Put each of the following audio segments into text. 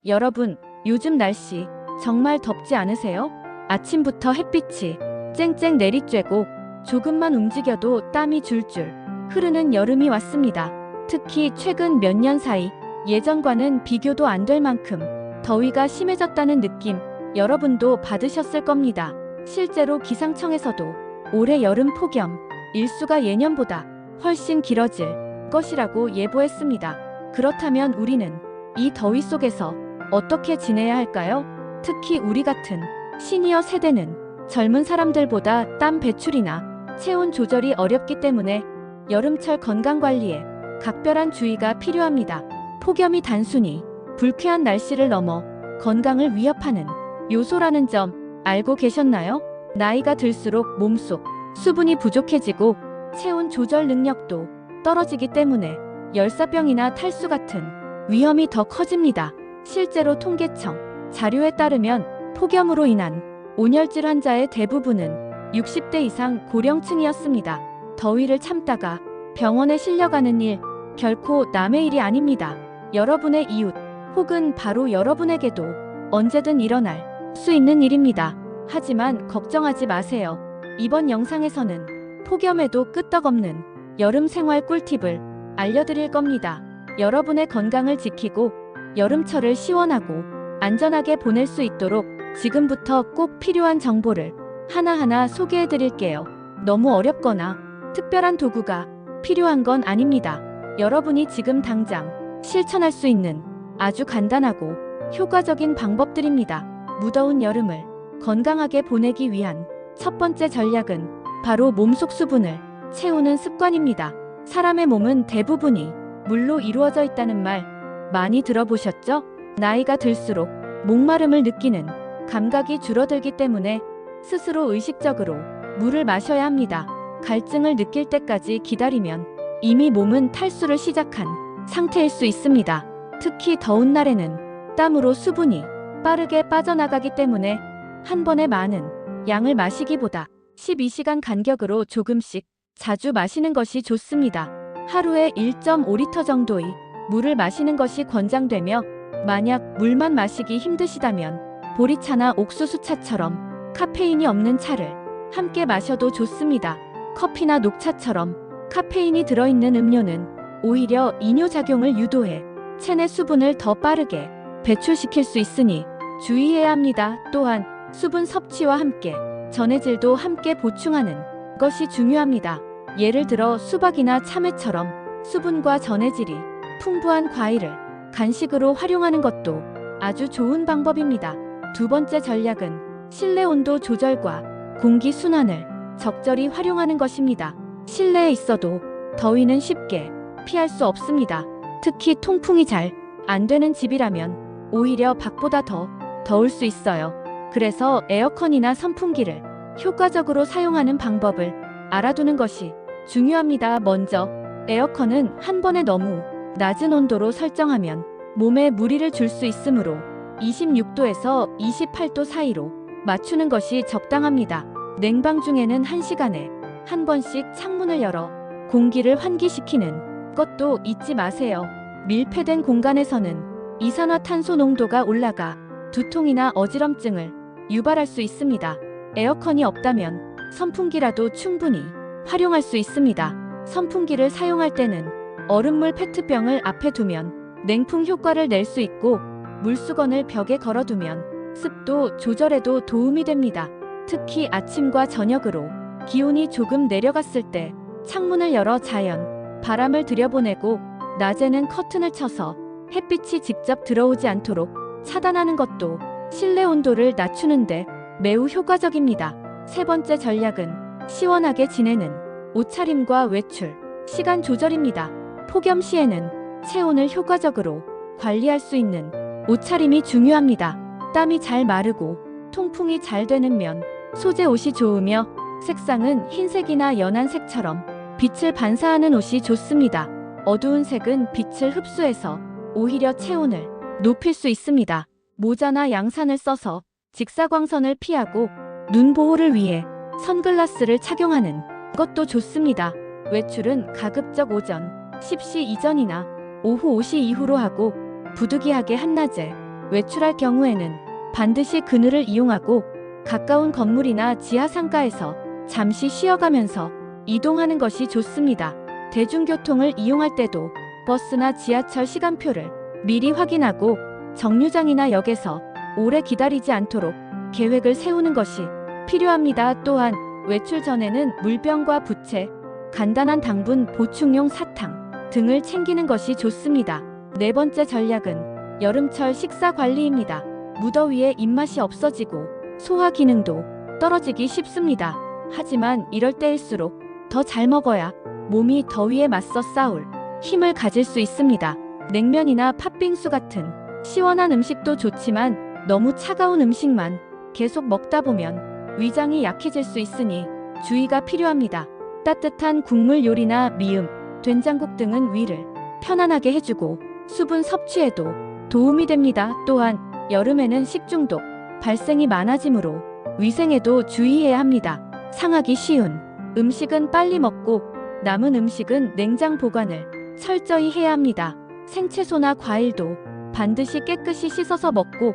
여러분, 요즘 날씨 정말 덥지 않으세요? 아침부터 햇빛이 쨍쨍 내리쬐고 조금만 움직여도 땀이 줄줄 흐르는 여름이 왔습니다. 특히 최근 몇 년 사이 예전과는 비교도 안 될 만큼 더위가 심해졌다는 느낌 여러분도 받으셨을 겁니다. 실제로 기상청에서도 올해 여름 폭염 일수가 예년보다 훨씬 길어질 것이라고 예보했습니다. 그렇다면 우리는 이 더위 속에서 어떻게 지내야 할까요? 특히 우리 같은 시니어 세대는 젊은 사람들보다 땀 배출이나 체온 조절이 어렵기 때문에 여름철 건강관리에 각별한 주의가 필요합니다. 폭염이 단순히 불쾌한 날씨를 넘어 건강을 위협하는 요소라는 점 알고 계셨나요? 나이가 들수록 몸속 수분이 부족해지고 체온 조절 능력도 떨어지기 때문에 열사병이나 탈수 같은 위험이 더 커집니다. 실제로 통계청 자료에 따르면 폭염으로 인한 온열질 환자의 대부분은 60대 이상 고령층이었습니다. 더위를 참다가 병원에 실려가는 일 결코 남의 일이 아닙니다. 여러분의 이웃 혹은 바로 여러분에게도 언제든 일어날 수 있는 일입니다. 하지만 걱정하지 마세요. 이번 영상에서는 폭염에도 끄떡없는 여름 생활 꿀팁을 알려드릴 겁니다. 여러분의 건강을 지키고 여름철을 시원하고 안전하게 보낼 수 있도록 지금부터 꼭 필요한 정보를 하나하나 소개해 드릴게요. 너무 어렵거나 특별한 도구가 필요한 건 아닙니다. 여러분이 지금 당장 실천할 수 있는 아주 간단하고 효과적인 방법들입니다. 무더운 여름을 건강하게 보내기 위한 첫 번째 전략은 바로 몸속 수분을 채우는 습관입니다. 사람의 몸은 대부분이 물로 이루어져 있다는 말 많이 들어보셨죠? 나이가 들수록 목마름을 느끼는 감각이 줄어들기 때문에 스스로 의식적으로 물을 마셔야 합니다. 갈증을 느낄 때까지 기다리면 이미 몸은 탈수를 시작한 상태일 수 있습니다. 특히 더운 날에는 땀으로 수분이 빠르게 빠져나가기 때문에 한 번에 많은 양을 마시기보다 12시간 간격으로 조금씩 자주 마시는 것이 좋습니다. 하루에 1.5리터 정도의 물을 마시는 것이 권장되며 만약 물만 마시기 힘드시다면 보리차나 옥수수차처럼 카페인이 없는 차를 함께 마셔도 좋습니다. 커피나 녹차처럼 카페인이 들어있는 음료는 오히려 이뇨작용을 유도해 체내 수분을 더 빠르게 배출시킬 수 있으니 주의해야 합니다. 또한 수분 섭취와 함께 전해질도 함께 보충하는 것이 중요합니다. 예를 들어 수박이나 참외처럼 수분과 전해질이 풍부한 과일을 간식으로 활용하는 것도 아주 좋은 방법입니다. 두 번째 전략은 실내 온도 조절과 공기 순환을 적절히 활용하는 것입니다. 실내에 있어도 더위는 쉽게 피할 수 없습니다. 특히 통풍이 잘 안 되는 집이라면 오히려 밖보다 더 더울 수 있어요. 그래서 에어컨이나 선풍기를 효과적으로 사용하는 방법을 알아두는 것이 중요합니다. 먼저 에어컨은 한 번에 너무 낮은 온도로 설정하면 몸에 무리를 줄 수 있으므로 26도에서 28도 사이로 맞추는 것이 적당합니다. 냉방 중에는 1시간에 한 번씩 창문을 열어 공기를 환기시키는 것도 잊지 마세요. 밀폐된 공간에서는 이산화탄소 농도가 올라가 두통이나 어지럼증을 유발할 수 있습니다. 에어컨이 없다면 선풍기라도 충분히 활용할 수 있습니다. 선풍기를 사용할 때는 얼음물 페트병을 앞에 두면 냉풍 효과를 낼 수 있고 물수건을 벽에 걸어두면 습도 조절에도 도움이 됩니다. 특히 아침과 저녁으로 기온이 조금 내려갔을 때 창문을 열어 자연 바람을 들여보내고 낮에는 커튼을 쳐서 햇빛이 직접 들어오지 않도록 차단하는 것도 실내 온도를 낮추는데 매우 효과적입니다. 세 번째 전략은 시원하게 지내는 옷차림과 외출, 시간 조절입니다. 폭염 시에는 체온을 효과적으로 관리할 수 있는 옷차림이 중요합니다. 땀이 잘 마르고 통풍이 잘 되는 면, 소재 옷이 좋으며 색상은 흰색이나 연한 색처럼 빛을 반사하는 옷이 좋습니다. 어두운 색은 빛을 흡수해서 오히려 체온을 높일 수 있습니다. 모자나 양산을 써서 직사광선을 피하고 눈 보호를 위해 선글라스를 착용하는 것도 좋습니다. 외출은 가급적 오전 10시 이전이나 오후 5시 이후로 하고 부득이하게 한낮에 외출할 경우에는 반드시 그늘을 이용하고 가까운 건물이나 지하 상가에서 잠시 쉬어가면서 이동하는 것이 좋습니다. 대중교통을 이용할 때도 버스나 지하철 시간표를 미리 확인하고 정류장이나 역에서 오래 기다리지 않도록 계획을 세우는 것이 필요합니다. 또한 외출 전에는 물병과 부채, 간단한 당분 보충용 사탕 등을 챙기는 것이 좋습니다. 네 번째 전략은 여름철 식사 관리입니다. 무더위에 입맛이 없어지고 소화 기능도 떨어지기 쉽습니다. 하지만 이럴 때일수록 더 잘 먹어야 몸이 더위에 맞서 싸울 힘을 가질 수 있습니다. 냉면이나 팥빙수 같은 시원한 음식도 좋지만 너무 차가운 음식만 계속 먹다 보면 위장이 약해질 수 있으니 주의가 필요합니다. 따뜻한 국물 요리나 미음, 된장국 등은 위를 편안하게 해주고 수분 섭취에도 도움이 됩니다. 또한 여름에는 식중독 발생이 많아지므로 위생에도 주의해야 합니다. 상하기 쉬운 음식은 빨리 먹고 남은 음식은 냉장 보관을 철저히 해야 합니다. 생채소나 과일도 반드시 깨끗이 씻어서 먹고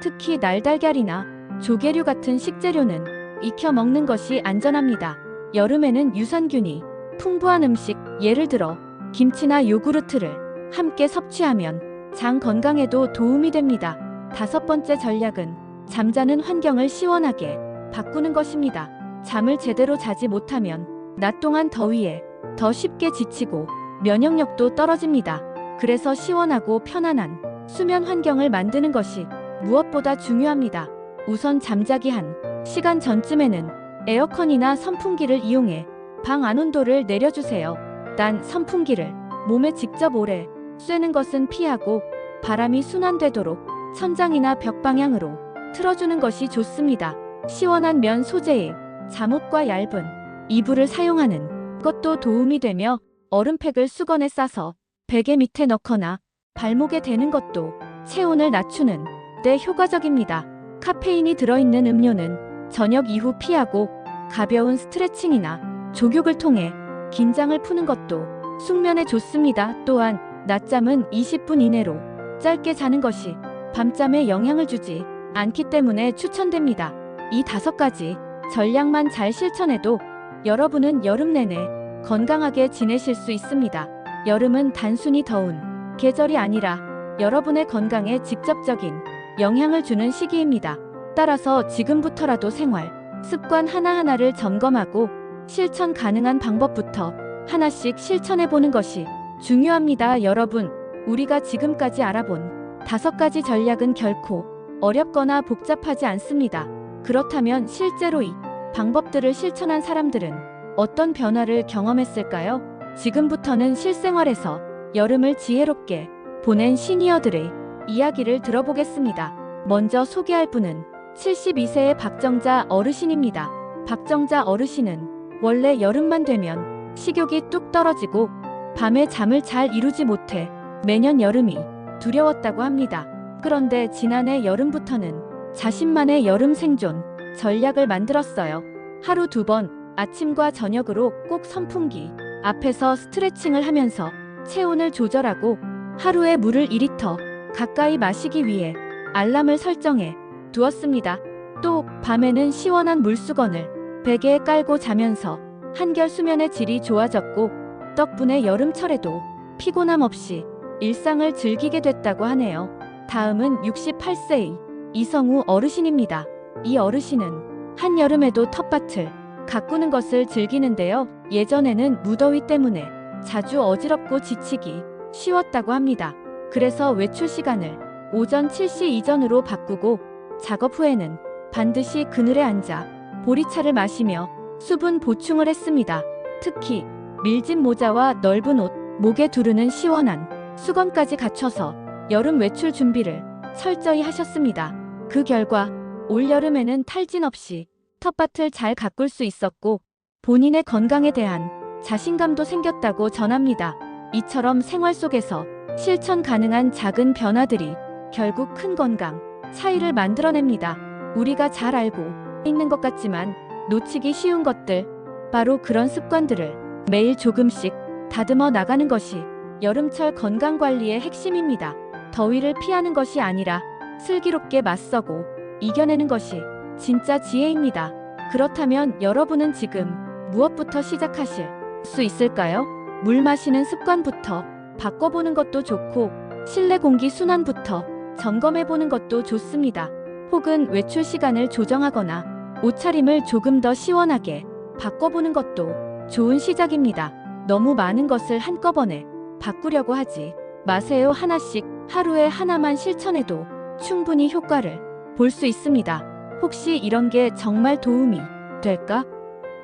특히 날달걀이나 조개류 같은 식재료는 익혀 먹는 것이 안전합니다. 여름에는 유산균이 풍부한 음식, 예를 들어 김치나 요구르트를 함께 섭취하면 장 건강에도 도움이 됩니다. 다섯 번째 전략은 잠자는 환경을 시원하게 바꾸는 것입니다. 잠을 제대로 자지 못하면 낮 동안 더위에 더 쉽게 지치고 면역력도 떨어집니다. 그래서 시원하고 편안한 수면 환경을 만드는 것이 무엇보다 중요합니다. 우선 잠자기 한 시간 전쯤에는 에어컨이나 선풍기를 이용해 방 안 온도를 내려주세요. 단 선풍기를 몸에 직접 오래 쐬는 것은 피하고 바람이 순환되도록 천장이나 벽 방향으로 틀어주는 것이 좋습니다. 시원한 면 소재의 잠옷과 얇은 이불을 사용하는 것도 도움이 되며 얼음팩을 수건에 싸서 베개 밑에 넣거나 발목에 대는 것도 체온을 낮추는 데 효과적입니다. 카페인이 들어있는 음료는 저녁 이후 피하고 가벼운 스트레칭이나 족욕을 통해 긴장을 푸는 것도 숙면에 좋습니다. 또한 낮잠은 20분 이내로 짧게 자는 것이 밤잠에 영향을 주지 않기 때문에 추천됩니다. 이 5가지 전략만 잘 실천해도 여러분은 여름 내내 건강하게 지내실 수 있습니다. 여름은 단순히 더운 계절이 아니라 여러분의 건강에 직접적인 영향을 주는 시기입니다. 따라서 지금부터라도 생활 습관 하나하나를 점검하고 실천 가능한 방법부터 하나씩 실천해보는 것이 중요합니다. 여러분, 우리가 지금까지 알아본 5가지 전략은 결코 어렵거나 복잡하지 않습니다. 그렇다면 실제로 이 방법들을 실천한 사람들은 어떤 변화를 경험했을까요? 지금부터는 실생활에서 여름을 지혜롭게 보낸 시니어들의 이야기를 들어보겠습니다. 먼저 소개할 분은 72세의 박정자 어르신입니다. 박정자 어르신은 원래 여름만 되면 식욕이 뚝 떨어지고 밤에 잠을 잘 이루지 못해 매년 여름이 두려웠다고 합니다. 그런데 지난해 여름부터는 자신만의 여름 생존 전략을 만들었어요. 하루 2번 아침과 저녁으로 꼭 선풍기 앞에서 스트레칭을 하면서 체온을 조절하고 하루에 물을 2리터 가까이 마시기 위해 알람을 설정해 두었습니다. 또 밤에는 시원한 물수건을 베개에 깔고 자면서 한결 수면의 질이 좋아졌고 덕분에 여름철에도 피곤함 없이 일상을 즐기게 됐다고 하네요. 다음은 68세의 이성우 어르신입니다. 이 어르신은 한여름에도 텃밭을 가꾸는 것을 즐기는데요. 예전에는 무더위 때문에 자주 어지럽고 지치기 쉬웠다고 합니다. 그래서 외출 시간을 오전 7시 이전으로 바꾸고 작업 후에는 반드시 그늘에 앉아 보리차를 마시며 수분 보충을 했습니다. 특히 밀짚 모자와 넓은 옷, 목에 두르는 시원한 수건까지 갖춰서 여름 외출 준비를 철저히 하셨습니다. 그 결과 올여름에는 탈진 없이 텃밭을 잘 가꿀 수 있었고 본인의 건강에 대한 자신감도 생겼다고 전합니다. 이처럼 생활 속에서 실천 가능한 작은 변화들이 결국 큰 건강 차이를 만들어냅니다. 우리가 잘 알고 있는 것 같지만 놓치기 쉬운 것들, 바로 그런 습관들을 매일 조금씩 다듬어 나가는 것이 여름철 건강관리의 핵심입니다. 더위를 피하는 것이 아니라 슬기롭게 맞서고 이겨내는 것이 진짜 지혜입니다. 그렇다면 여러분은 지금 무엇부터 시작하실 수 있을까요? 물 마시는 습관부터 바꿔보는 것도 좋고, 실내 공기 순환부터 점검해보는 것도 좋습니다. 혹은 외출 시간을 조정하거나 옷차림을 조금 더 시원하게 바꿔보는 것도 좋은 시작입니다. 너무 많은 것을 한꺼번에 바꾸려고 하지 마세요. 하나씩, 하루에 하나만 실천해도 충분히 효과를 볼 수 있습니다. 혹시 이런 게 정말 도움이 될까?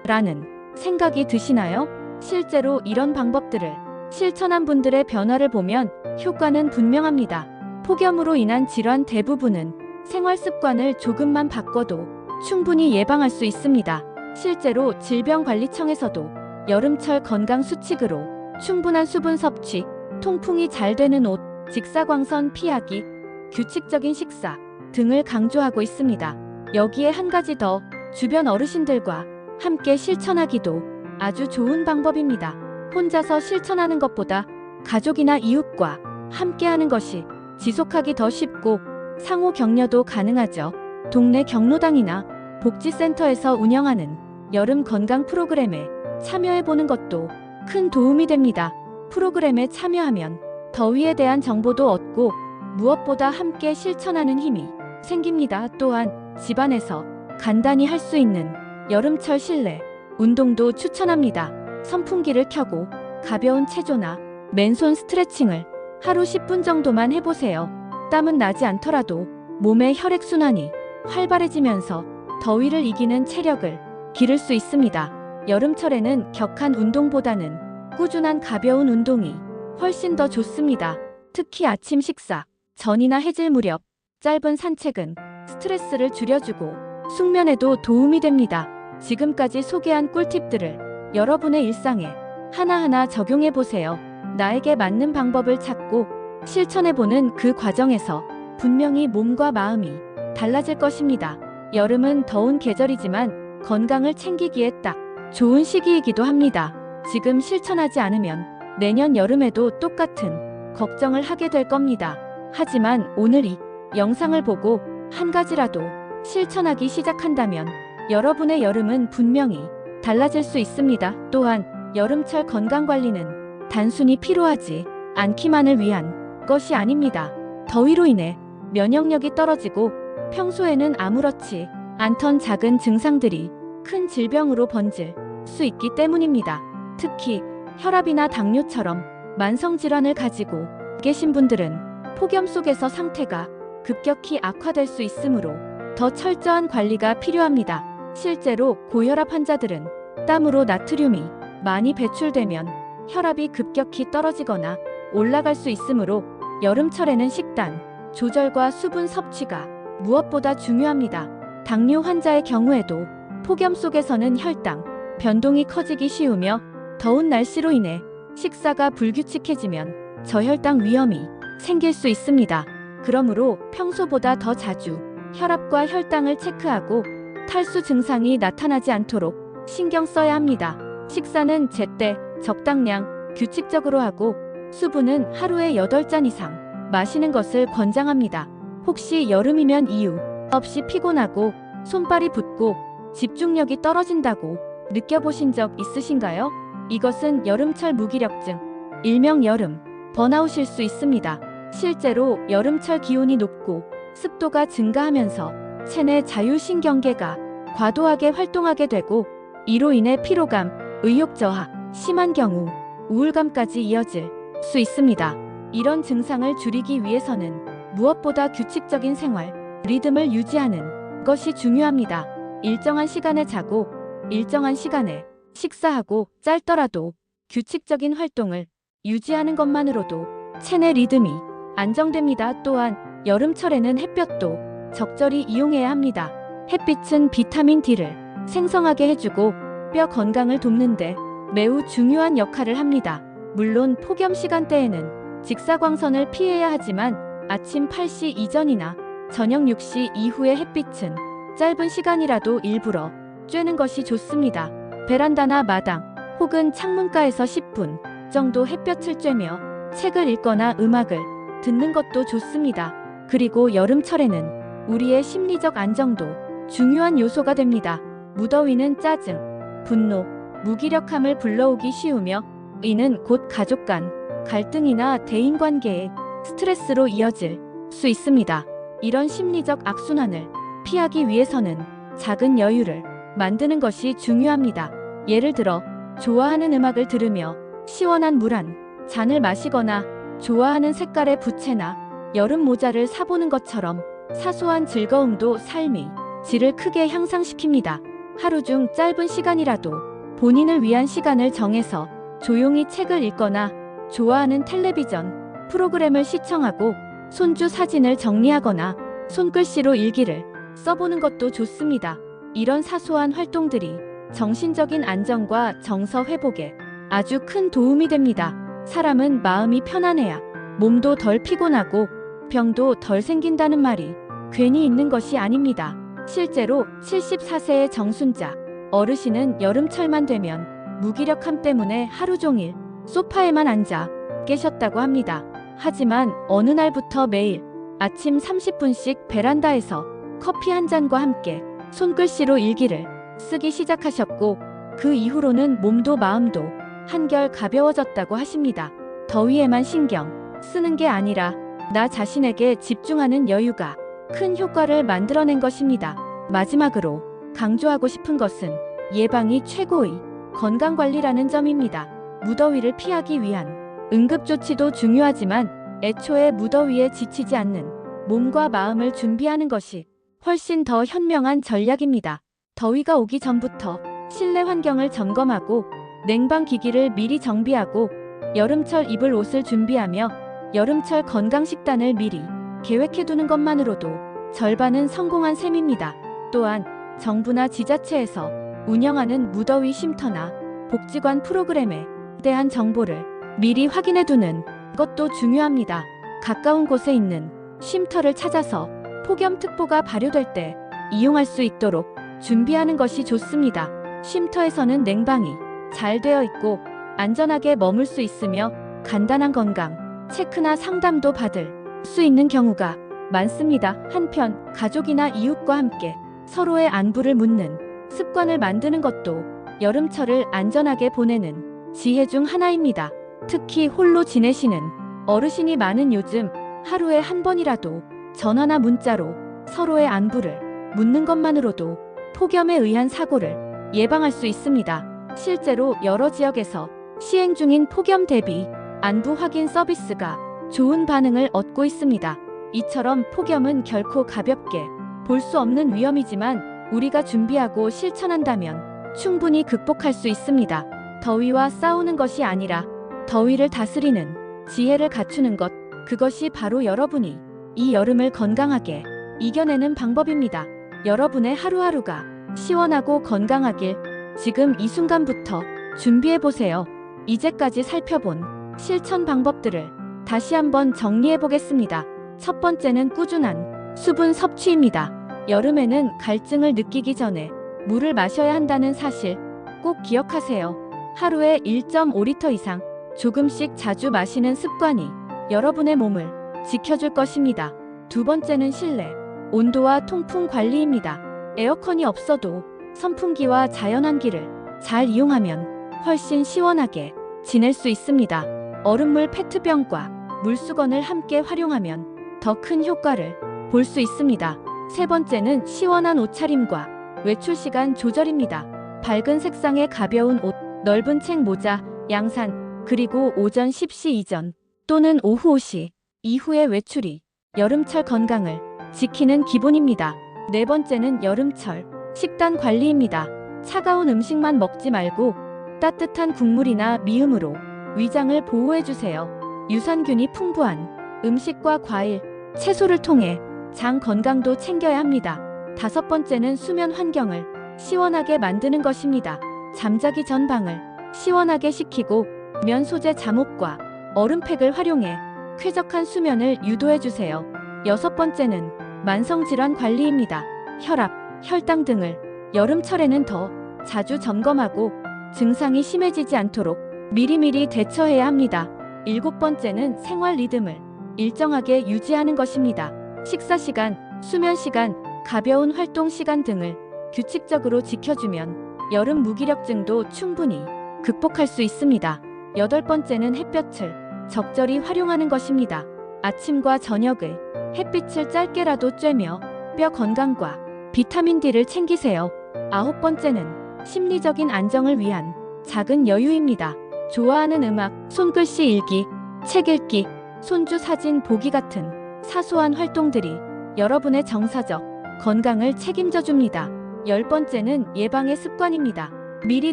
라는 생각이 드시나요? 실제로 이런 방법들을 실천한 분들의 변화를 보면 효과는 분명합니다. 폭염으로 인한 질환 대부분은 생활 습관을 조금만 바꿔도 충분히 예방할 수 있습니다. 실제로 질병관리청에서도 여름철 건강 수칙으로 충분한 수분 섭취, 통풍이 잘 되는 옷, 직사광선 피하기, 규칙적인 식사 등을 강조하고 있습니다. 여기에 한 가지 더, 주변 어르신들과 함께 실천하기도 아주 좋은 방법입니다. 혼자서 실천하는 것보다 가족이나 이웃과 함께하는 것이 지속하기 더 쉽고 상호 격려도 가능하죠. 동네 경로당이나 복지센터에서 운영하는 여름 건강 프로그램에 참여해보는 것도 큰 도움이 됩니다. 프로그램에 참여하면 더위에 대한 정보도 얻고 무엇보다 함께 실천하는 힘이 생깁니다. 또한 집안에서 간단히 할 수 있는 여름철 실내 운동도 추천합니다. 선풍기를 켜고 가벼운 체조나 맨손 스트레칭을 하루 10분 정도만 해보세요. 땀은 나지 않더라도 몸의 혈액순환이 활발해지면서 더위를 이기는 체력을 기를 수 있습니다. 여름철에는 격한 운동보다는 꾸준한 가벼운 운동이 훨씬 더 좋습니다. 특히 아침 식사 전이나 해질 무렵 짧은 산책은 스트레스를 줄여주고 숙면에도 도움이 됩니다. 지금까지 소개한 꿀팁들을 여러분의 일상에 하나하나 적용해보세요. 나에게 맞는 방법을 찾고 실천해보는 그 과정에서 분명히 몸과 마음이 달라질 것입니다. 여름은 더운 계절이지만 건강을 챙기기에 딱 좋은 시기이기도 합니다. 지금 실천하지 않으면 내년 여름에도 똑같은 걱정을 하게 될 겁니다. 하지만 오늘 이 영상을 보고 한 가지라도 실천하기 시작한다면 여러분의 여름은 분명히 달라질 수 있습니다. 또한 여름철 건강관리는 단순히 필요하지 않기만을 위한 것이 아닙니다. 더위로 인해 면역력이 떨어지고 평소에는 아무렇지 않던 작은 증상들이 큰 질병으로 번질 수 있기 때문입니다. 특히 혈압이나 당뇨처럼 만성질환을 가지고 계신 분들은 폭염 속에서 상태가 급격히 악화될 수 있으므로 더 철저한 관리가 필요합니다. 실제로 고혈압 환자들은 땀으로 나트륨이 많이 배출되면 혈압이 급격히 떨어지거나 올라갈 수 있으므로 여름철에는 식단 조절과 수분 섭취가 무엇보다 중요합니다. 당뇨 환자의 경우에도 폭염 속에서는 혈당 변동이 커지기 쉬우며 더운 날씨로 인해 식사가 불규칙해지면 저혈당 위험이 생길 수 있습니다. 그러므로 평소보다 더 자주 혈압과 혈당을 체크하고 탈수 증상이 나타나지 않도록 신경 써야 합니다. 식사는 제때 적당량 규칙적으로 하고 수분은 하루에 8잔 이상 마시는 것을 권장합니다. 혹시 여름이면 이유 없이 피곤하고 손발이 붓고 집중력이 떨어진다고 느껴보신 적 있으신가요? 이것은 여름철 무기력증, 일명 여름 번아웃일 수 있습니다. 실제로 여름철 기온이 높고 습도가 증가하면서 체내 자율신경계가 과도하게 활동하게 되고 이로 인해 피로감, 의욕 저하, 심한 경우 우울감까지 이어질 수 있습니다. 이런 증상을 줄이기 위해서는 무엇보다 규칙적인 생활, 리듬을 유지하는 것이 중요합니다. 일정한 시간에 자고 일정한 시간에 식사하고 짧더라도 규칙적인 활동을 유지하는 것만으로도 체내 리듬이 안정됩니다. 또한 여름철에는 햇볕도 적절히 이용해야 합니다. 햇빛은 비타민 D를 생성하게 해주고 뼈 건강을 돕는데 매우 중요한 역할을 합니다. 물론 폭염 시간대에는 직사광선을 피해야 하지만 아침 8시 이전이나 저녁 6시 이후의 햇빛은 짧은 시간이라도 일부러 쬐는 것이 좋습니다. 베란다나 마당 혹은 창문가에서 10분 정도 햇볕을 쬐며 책을 읽거나 음악을 듣는 것도 좋습니다. 그리고 여름철에는 우리의 심리적 안정도 중요한 요소가 됩니다. 무더위는 짜증, 분노, 무기력함을 불러오기 쉬우며 이는 곧 가족 간 갈등이나 대인관계의 스트레스로 이어질 수 있습니다. 이런 심리적 악순환을 피하기 위해서는 작은 여유를 만드는 것이 중요합니다. 예를 들어 좋아하는 음악을 들으며 시원한 물 한 잔을 마시거나 좋아하는 색깔의 부채나 여름 모자를 사보는 것처럼 사소한 즐거움도 삶의 질을 크게 향상시킵니다. 하루 중 짧은 시간이라도 본인을 위한 시간을 정해서 조용히 책을 읽거나 좋아하는 텔레비전 프로그램을 시청하고 손주 사진을 정리하거나 손글씨로 일기를 써보는 것도 좋습니다. 이런 사소한 활동들이 정신적인 안정과 정서 회복에 아주 큰 도움이 됩니다. 사람은 마음이 편안해야 몸도 덜 피곤하고 병도 덜 생긴다는 말이 괜히 있는 것이 아닙니다. 실제로 74세의 정순자 어르신은 여름철만 되면 무기력함 때문에 하루 종일 소파에만 앉아 계셨다고 합니다. 하지만 어느 날부터 매일 아침 30분씩 베란다에서 커피 한 잔과 함께 손글씨로 일기를 쓰기 시작하셨고 그 이후로는 몸도 마음도 한결 가벼워졌다고 하십니다. 더위에만 신경 쓰는 게 아니라 나 자신에게 집중하는 여유가 큰 효과를 만들어낸 것입니다. 마지막으로 강조하고 싶은 것은 예방이 최고의 건강관리라는 점입니다. 무더위를 피하기 위한 응급조치도 중요하지만 애초에 무더위에 지치지 않는 몸과 마음을 준비하는 것이 훨씬 더 현명한 전략입니다. 더위가 오기 전부터 실내 환경을 점검하고 냉방기기를 미리 정비하고 여름철 입을 옷을 준비하며 여름철 건강식단을 미리 계획해두는 것만으로도 절반은 성공한 셈입니다. 또한 정부나 지자체에서 운영하는 무더위 쉼터나 복지관 프로그램에 대한 정보를 미리 확인해두는 것도 중요합니다. 가까운 곳에 있는 쉼터를 찾아서 폭염특보가 발효될 때 이용할 수 있도록 준비하는 것이 좋습니다. 쉼터에서는 냉방이 잘 되어 있고 안전하게 머물 수 있으며 간단한 건강 체크나 상담도 받을 수 있는 경우가 많습니다. 한편 가족이나 이웃과 함께 서로의 안부를 묻는 습관을 만드는 것도 여름철을 안전하게 보내는 지혜 중 하나입니다. 특히 홀로 지내시는 어르신이 많은 요즘 하루에 한 번이라도 전화나 문자로 서로의 안부를 묻는 것만으로도 폭염에 의한 사고를 예방할 수 있습니다. 실제로 여러 지역에서 시행 중인 폭염 대비 안부 확인 서비스가 좋은 반응을 얻고 있습니다. 이처럼 폭염은 결코 가볍게 볼 수 없는 위험이지만 우리가 준비하고 실천한다면 충분히 극복할 수 있습니다. 더위와 싸우는 것이 아니라 더위를 다스리는 지혜를 갖추는 것, 그것이 바로 여러분이 이 여름을 건강하게 이겨내는 방법입니다. 여러분의 하루하루가 시원하고 건강하길 지금 이 순간부터 준비해보세요. 이제까지 살펴본 실천 방법들을 다시 한번 정리해보겠습니다. 첫 번째는 꾸준한 수분 섭취입니다. 여름에는 갈증을 느끼기 전에 물을 마셔야 한다는 사실 꼭 기억하세요. 하루에 1.5리터 이상 조금씩 자주 마시는 습관이 여러분의 몸을 지켜줄 것입니다. 두 번째는 실내 온도와 통풍 관리입니다. 에어컨이 없어도 선풍기와 자연환기를 잘 이용하면 훨씬 시원하게 지낼 수 있습니다. 얼음물 페트병과 물수건을 함께 활용하면 더 큰 효과를 볼 수 있습니다. 세 번째는 시원한 옷차림과 외출 시간 조절입니다. 밝은 색상의 가벼운 옷, 넓은 책 모자, 양산, 그리고 오전 10시 이전 또는 오후 5시 이후의 외출이 여름철 건강을 지키는 기본입니다. 네 번째는 여름철 식단 관리입니다. 차가운 음식만 먹지 말고 따뜻한 국물이나 미음으로 위장을 보호해주세요. 유산균이 풍부한 음식과 과일, 채소를 통해 장 건강도 챙겨야 합니다. 다섯 번째는 수면 환경을 시원하게 만드는 것입니다. 잠자기 전 방을 시원하게 식히고 면 소재 잠옷과 얼음팩을 활용해 쾌적한 수면을 유도해주세요. 여섯 번째는 만성질환 관리입니다. 혈압, 혈당 등을 여름철에는 더 자주 점검하고 증상이 심해지지 않도록 미리미리 대처해야 합니다. 일곱 번째는 생활 리듬을 일정하게 유지하는 것입니다. 식사 시간, 수면 시간, 가벼운 활동 시간 등을 규칙적으로 지켜주면 여름 무기력증도 충분히 극복할 수 있습니다. 여덟 번째는 햇볕을 적절히 활용하는 것입니다. 아침과 저녁을 햇빛을 짧게라도 쬐며 뼈 건강과 비타민 D를 챙기세요. 아홉 번째는 심리적인 안정을 위한 작은 여유입니다. 좋아하는 음악, 손글씨 읽기, 책 읽기, 손주 사진 보기 같은 사소한 활동들이 여러분의 정서적 건강을 책임져 줍니다. 열 번째는 예방의 습관입니다. 미리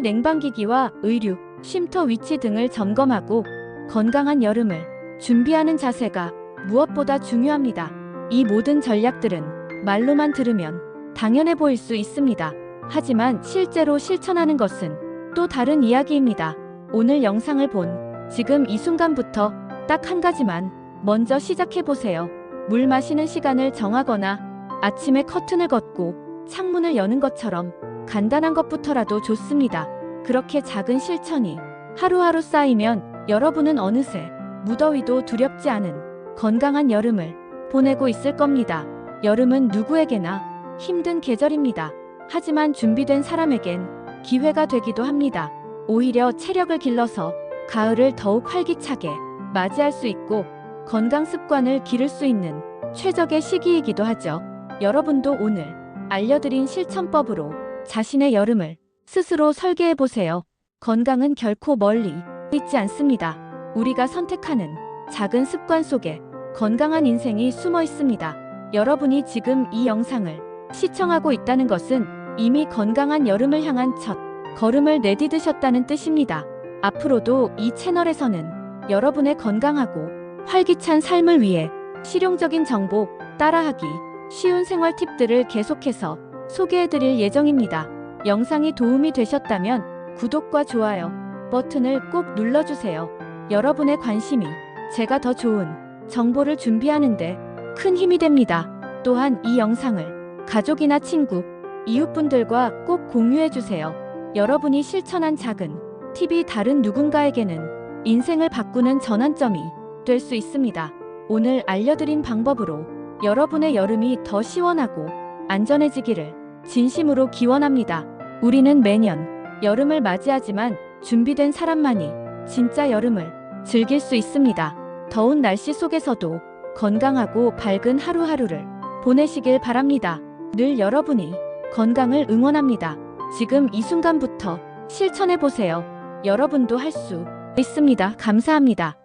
냉방기기와 의류, 쉼터 위치 등을 점검하고 건강한 여름을 준비하는 자세가 무엇보다 중요합니다. 이 모든 전략들은 말로만 들으면 당연해 보일 수 있습니다. 하지만 실제로 실천하는 것은 또 다른 이야기입니다. 오늘 영상을 본 지금 이 순간부터 딱 한 가지만 먼저 시작해 보세요. 물 마시는 시간을 정하거나 아침에 커튼을 걷고 창문을 여는 것처럼 간단한 것부터라도 좋습니다. 그렇게 작은 실천이 하루하루 쌓이면 여러분은 어느새 무더위도 두렵지 않은 건강한 여름을 보내고 있을 겁니다. 여름은 누구에게나 힘든 계절입니다. 하지만 준비된 사람에겐 기회가 되기도 합니다. 오히려 체력을 길러서 가을을 더욱 활기차게 맞이할 수 있고 건강 습관을 기를 수 있는 최적의 시기이기도 하죠. 여러분도 오늘 알려드린 실천법으로 자신의 여름을 스스로 설계해 보세요. 건강은 결코 멀리 있지 않습니다. 우리가 선택하는 작은 습관 속에 건강한 인생이 숨어 있습니다. 여러분이 지금 이 영상을 시청하고 있다는 것은 이미 건강한 여름을 향한 첫 걸음을 내디디셨다는 뜻입니다. 앞으로도 이 채널에서는 여러분의 건강하고 활기찬 삶을 위해 실용적인 정보, 따라하기 쉬운 생활 팁들을 계속해서 소개해드릴 예정입니다. 영상이 도움이 되셨다면 구독과 좋아요 버튼을 꼭 눌러주세요. 여러분의 관심이 제가 더 좋은 정보를 준비하는데 큰 힘이 됩니다. 또한 이 영상을 가족이나 친구, 이웃분들과 꼭 공유해주세요. 여러분이 실천한 작은 팁이 다른 누군가에게는 인생을 바꾸는 전환점이 될 수 있습니다. 오늘 알려드린 방법으로 여러분의 여름이 더 시원하고 안전해지기를 진심으로 기원합니다. 우리는 매년 여름을 맞이하지만 준비된 사람만이 진짜 여름을 즐길 수 있습니다. 더운 날씨 속에서도 건강하고 밝은 하루하루를 보내시길 바랍니다. 늘 여러분이 건강을 응원합니다. 지금 이 순간부터 실천해보세요. 여러분도 할 수 있습니다. 감사합니다.